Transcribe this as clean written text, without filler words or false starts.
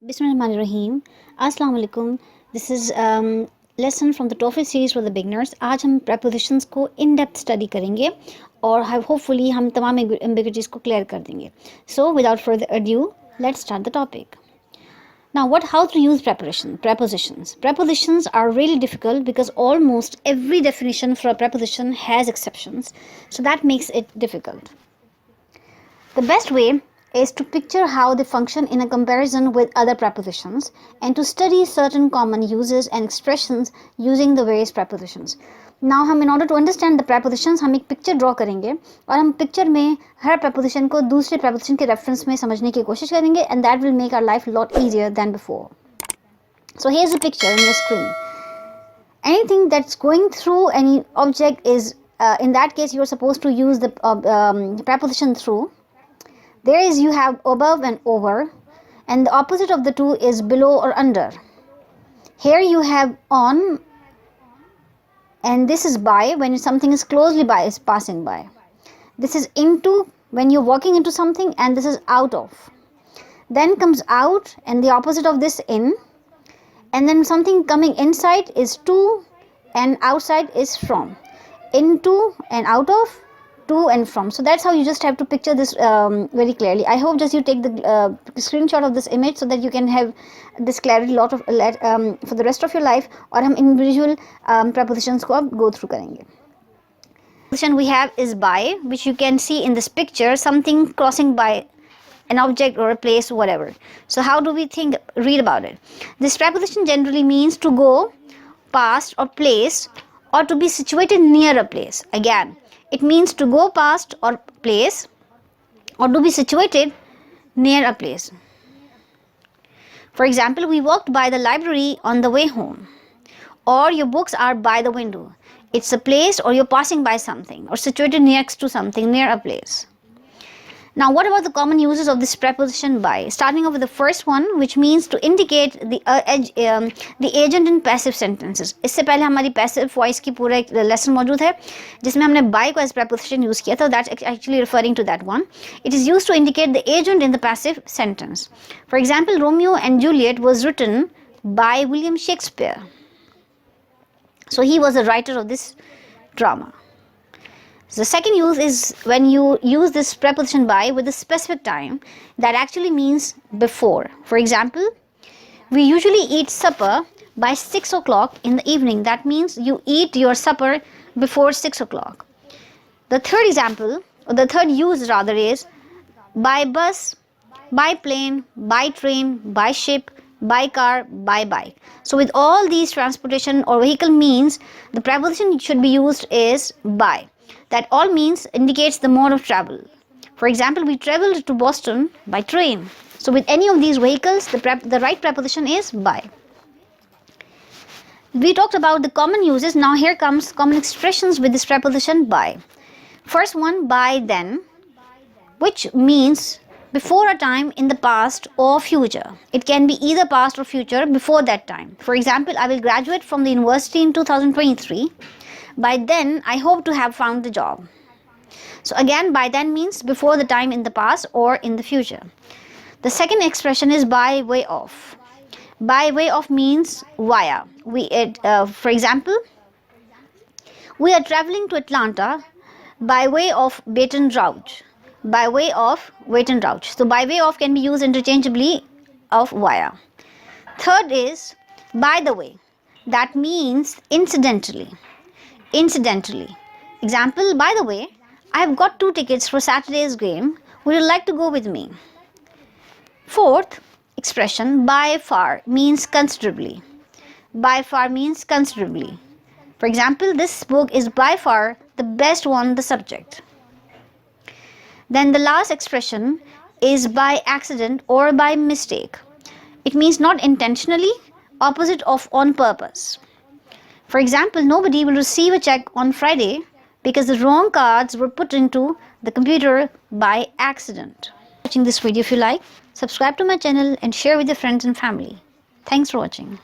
Bismillahirrahmanirrahim. Assalamu alaikum. This is lesson from the TOEFL series for the beginners. आज हम prepositions को in depth study करेंगे और hopefully हम तमाम ambiguities को clear कर देंगे. So without further ado, let's start the topic. Now how to use prepositions. Prepositions are really difficult because almost every definition for a preposition has exceptions. So that makes it difficult. The best way is to picture how they function in a comparison with other prepositions and to study certain common uses and expressions using the various prepositions. Now in order to understand the prepositions हम एक picture draw करेंगे और हम picture में हर preposition को दूसरे preposition के reference में समझने की कोशिश करेंगे and that will make our life a lot easier than before. So here's a picture on your screen. Anything that's going through any object is in that case you're supposed to use the preposition through. There is you have above and over, and the opposite of the two is below or under. Here you have on, and this is by when something is closely by, is passing by. This is into when you're walking into something, and this is out of. Then comes out, and the opposite of this in, and then something coming inside is to, and outside is from. Into and out of, to and from. So that's how you just have to picture this very clearly. I hope just you take the screenshot of this image so that you can have this clarity for the rest of your life. और हम individual prepositions को अब go through करेंगे. Preposition we have is by, which you can see in this picture, something crossing by an object or a place, whatever. So how do we read about it? This preposition generally means to go past or place or to be situated near a place. Again, it means to go past or place or to be situated near a place. For example, we walked by the library on the way home. Or your books are by the window. It's a place or you're passing by something or situated next to something, near a place. Now what about the common uses of this preposition by? Starting off with the first one, which means to indicate the agent in passive sentences. इससे पहले हमारी passive voice की पूरा एक lesson मौजूद है जिसमें हमने by को as preposition use किया था. That's actually referring to that one. It is used to indicate the agent in the passive sentence. For example, Romeo and Juliet was written by William Shakespeare. So he was the writer of this drama. The second use is when you use this preposition by with a specific time that actually means before. For example, we usually eat supper by 6 o'clock in the evening. That means you eat your supper before 6 o'clock. The third example, or the third use rather, is by bus, by plane, by train, by ship, by car, by bike. So with all these transportation or vehicle means, the preposition should be used is by. That all means indicates the mode of travel. For example, we traveled to Boston by train. So with any of these vehicles, the right preposition is by. We talked about the common uses. Now here comes common expressions with this preposition by. First one, by then, which means before a time in the past or future. It can be either past or future before that time. For example, I will graduate from the university in 2023. By then, I hope to have found the job. So again, by then means before the time in the past or in the future. The second expression is by way of. By way of means via. For example, we are traveling to Atlanta by way of Baton Rouge. By way of Baton Rouge. So by way of can be used interchangeably of via. Third is by the way. That means incidentally. Incidentally. Example, by the way, I have got 2 tickets for Saturday's game. Would you like to go with me? Fourth expression, by far, means considerably. By far means considerably. For example, this book is by far the best one on the subject. Then the last expression is by accident or by mistake. It means not intentionally, opposite of on purpose. For example, nobody will receive a check on Friday because the wrong cards were put into the computer by accident. Watching this video if you like, subscribe to my channel and share with your friends and family. Thanks for watching.